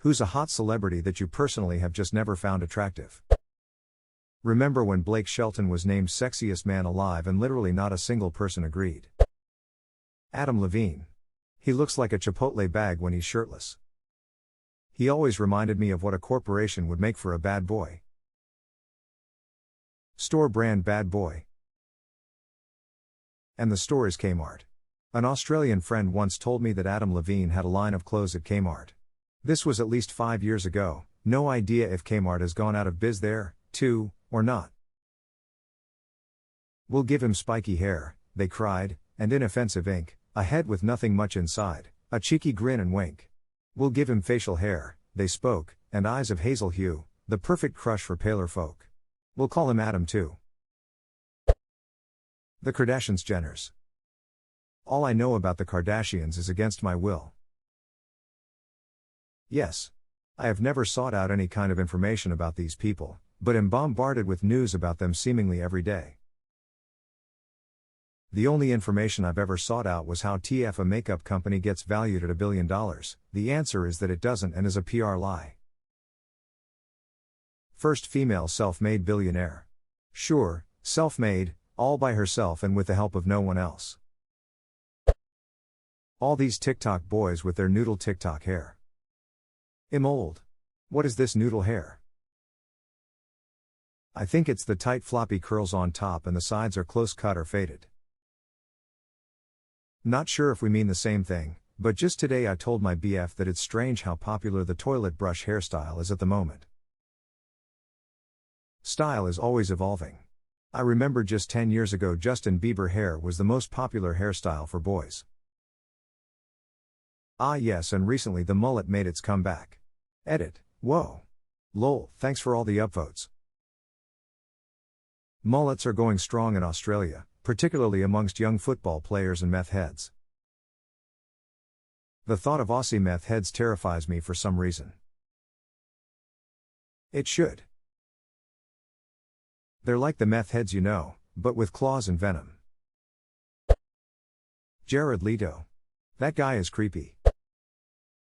Who's a hot celebrity that you personally have just never found attractive? Remember when Blake Shelton was named sexiest man alive and literally not a single person agreed? Adam Levine. He looks like a Chipotle bag when he's shirtless. He always reminded me of what a corporation would make for a bad boy. Store brand bad boy. And the store is Kmart. An Australian friend once told me that Adam Levine had a line of clothes at Kmart. This was at least 5 years ago, no idea if Kmart has gone out of biz there, too, or not. We'll give him spiky hair, they cried, and inoffensive ink, a head with nothing much inside, a cheeky grin and wink. We'll give him facial hair, they spoke, and eyes of hazel hue, the perfect crush for paler folk. We'll call him Adam too. The Kardashians-Jenners. All I know about the Kardashians is against my will. Yes. I have never sought out any kind of information about these people, but am bombarded with news about them seemingly every day. The only information I've ever sought out was how TF a makeup company gets valued at $1 billion. The answer is that it doesn't and is a PR lie. First female self-made billionaire. Sure, self-made, all by herself and with the help of no one else. All these TikTok boys with their noodle TikTok hair. I'm old. What is this noodle hair? I think it's the tight floppy curls on top and the sides are close cut or faded. Not sure if we mean the same thing, but just today I told my BF that it's strange how popular the toilet brush hairstyle is at the moment. Style is always evolving. I remember just 10 years ago Justin Bieber hair was the most popular hairstyle for boys. Ah yes, and recently the mullet made its comeback. Edit. Whoa. Lol, thanks for all the upvotes. Mullets are going strong in Australia, particularly amongst young football players and meth heads. The thought of Aussie meth heads terrifies me for some reason. It should. They're like the meth heads you know, but with claws and venom. Jared Leto. That guy is creepy.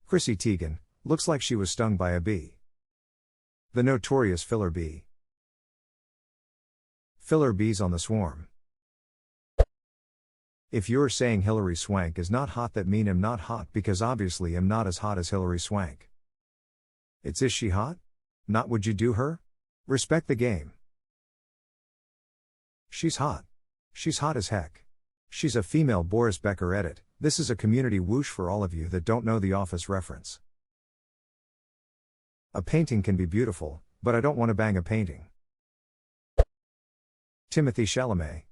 Chrissy Teigen, looks like she was stung by a bee. The notorious filler bee. Filler bees on the swarm. If you're saying Hilary Swank is not hot, that mean I'm not hot, because obviously I'm not as hot as Hilary Swank. It's is she hot? Not would you do her? Respect the game. She's hot. She's hot as heck. She's a female Boris Becker. Edit. This is a community whoosh for all of you that don't know the Office reference. A painting can be beautiful, but I don't want to bang a painting. Timothée Chalamet.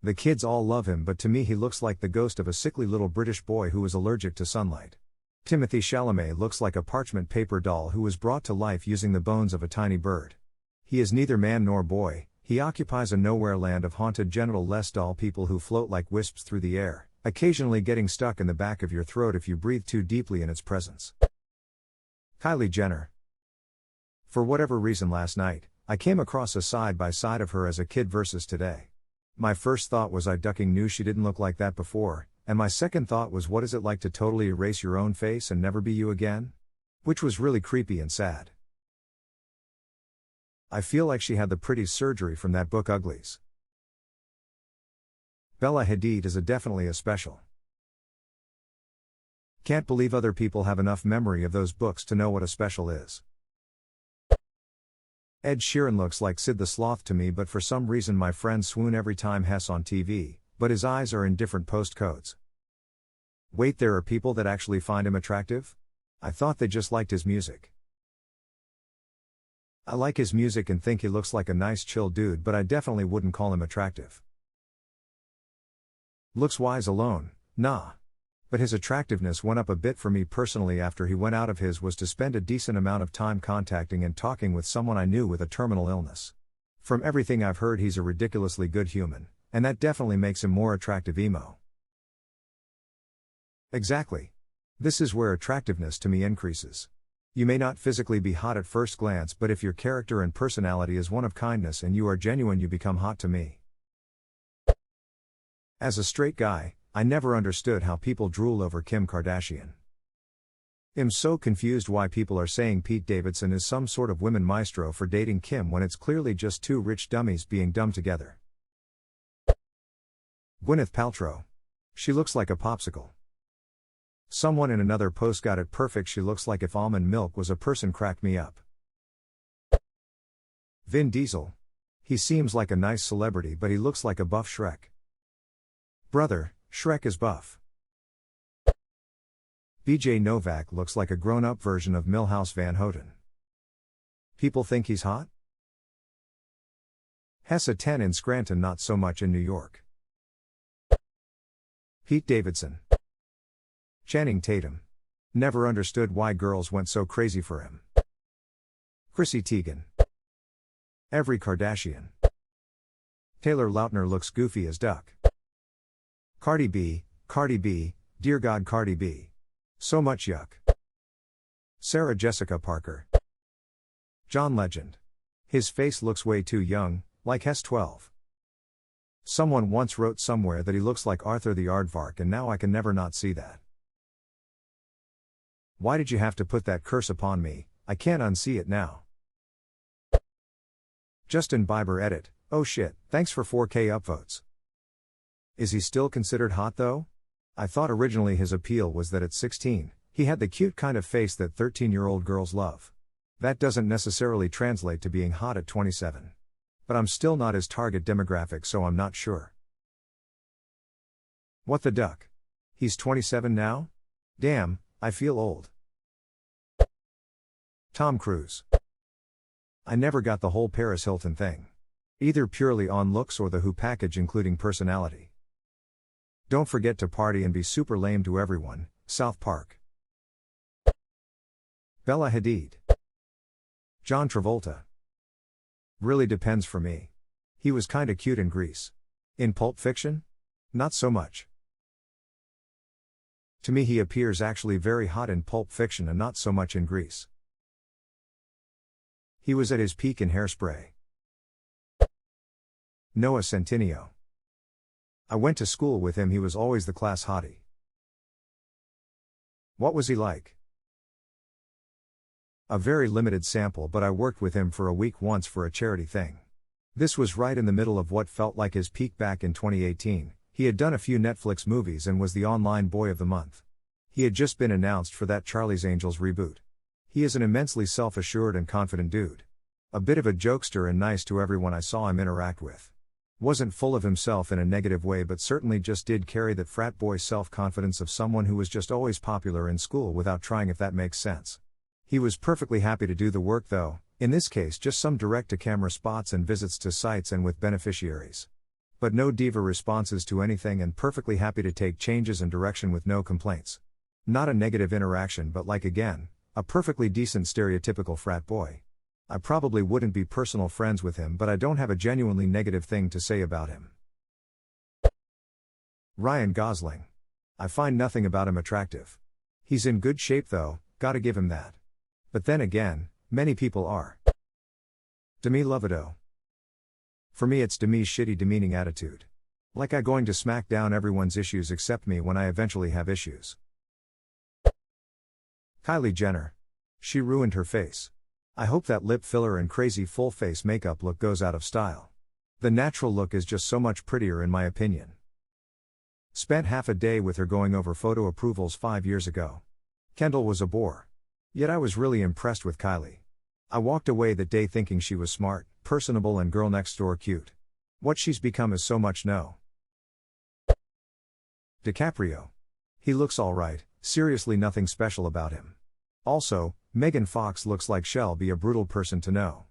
The kids all love him, but to me he looks like the ghost of a sickly little British boy who is allergic to sunlight. Timothée Chalamet looks like a parchment paper doll who was brought to life using the bones of a tiny bird. He is neither man nor boy, he occupies a nowhere land of haunted genital-less doll people who float like wisps through the air, occasionally getting stuck in the back of your throat if you breathe too deeply in its presence. Kylie Jenner. For whatever reason last night, I came across a side-by-side of her as a kid versus today. My first thought was I ducking knew she didn't look like that before, and my second thought was what is it like to totally erase your own face and never be you again? Which was really creepy and sad. I feel like she had the pretty surgery from that book Uglies. Bella Hadid is definitely a special. Can't believe other people have enough memory of those books to know what a special is. Ed Sheeran looks like Sid the Sloth to me, but for some reason my friends swoon every time Hess on TV, but his eyes are in different postcodes. Wait, there are people that actually find him attractive? I thought they just liked his music. I like his music and think he looks like a nice chill dude, but I definitely wouldn't call him attractive. Looks-wise alone, nah. But his attractiveness went up a bit for me personally after he went out of his was to spend a decent amount of time contacting and talking with someone I knew with a terminal illness. From everything I've heard, he's a ridiculously good human, and that definitely makes him more attractive emo. Exactly. This is where attractiveness to me increases. You may not physically be hot at first glance, but if your character and personality is one of kindness and you are genuine, you become hot to me. As a straight guy, I never understood how people drool over Kim Kardashian. I'm so confused why people are saying Pete Davidson is some sort of women maestro for dating Kim when it's clearly just two rich dummies being dumb together. Gwyneth Paltrow. She looks like a popsicle. Someone in another post got it perfect. She looks like if almond milk was a person. Cracked me up. Vin Diesel. He seems like a nice celebrity, but he looks like a buff Shrek. Brother, Shrek is buff. BJ Novak looks like a grown-up version of Milhouse Van Houten. People think he's hot? Hessa 10 in Scranton, not so much in New York. Pete Davidson. Channing Tatum. Never understood why girls went so crazy for him. Chrissy Teigen. Every Kardashian. Taylor Lautner looks goofy as duck. Cardi B, dear God Cardi B. So much yuck. Sarah Jessica Parker. John Legend. His face looks way too young, like Hess 12. Someone once wrote somewhere that he looks like Arthur the Aardvark, and now I can never not see that. Why did you have to put that curse upon me? I can't unsee it now. Justin Bieber edit. Oh shit, thanks for 4K upvotes. Is he still considered hot though? I thought originally his appeal was that at 16, he had the cute kind of face that 13-year-old girls love. That doesn't necessarily translate to being hot at 27. But I'm still not his target demographic, so I'm not sure. What the duck? He's 27 now? Damn, I feel old. Tom Cruise. I never got the whole Paris Hilton thing. Either purely on looks or the who package including personality. Don't forget to party and be super lame to everyone. South Park. Bella Hadid. John Travolta. Really depends for me. He was kinda cute in Grease. In Pulp Fiction? Not so much. To me he appears actually very hot in Pulp Fiction and not so much in Grease. He was at his peak in Hairspray. Noah Centineo. I went to school with him, he was always the class hottie. What was he like? A very limited sample, but I worked with him for a week once for a charity thing. This was right in the middle of what felt like his peak back in 2018. He had done a few Netflix movies and was the online boy of the month. He had just been announced for that Charlie's Angels reboot. He is an immensely self-assured and confident dude. A bit of a jokester and nice to everyone I saw him interact with. Wasn't full of himself in a negative way, but certainly just did carry that frat boy self-confidence of someone who was just always popular in school without trying, if that makes sense. He was perfectly happy to do the work though, in this case just some direct-to-camera spots and visits to sites and with beneficiaries. But no diva responses to anything, and perfectly happy to take changes and direction with no complaints. Not a negative interaction, but like again, a perfectly decent stereotypical frat boy. I probably wouldn't be personal friends with him, but I don't have a genuinely negative thing to say about him. Ryan Gosling. I find nothing about him attractive. He's in good shape though, gotta give him that. But then again, many people are. Demi Lovato. For me it's Demi's shitty demeaning attitude. Like I going to smack down everyone's issues except me when I eventually have issues. Kylie Jenner. She ruined her face. I hope that lip filler and crazy full face makeup look goes out of style. The natural look is just so much prettier in my opinion. Spent half a day with her going over photo approvals 5 years ago. Kendall was a bore. Yet I was really impressed with Kylie. I walked away that day thinking she was smart, personable and girl next door cute. What she's become is so much no. DiCaprio. He looks alright, seriously nothing special about him. Also, Megan Fox looks like she'll be a brutal person to know.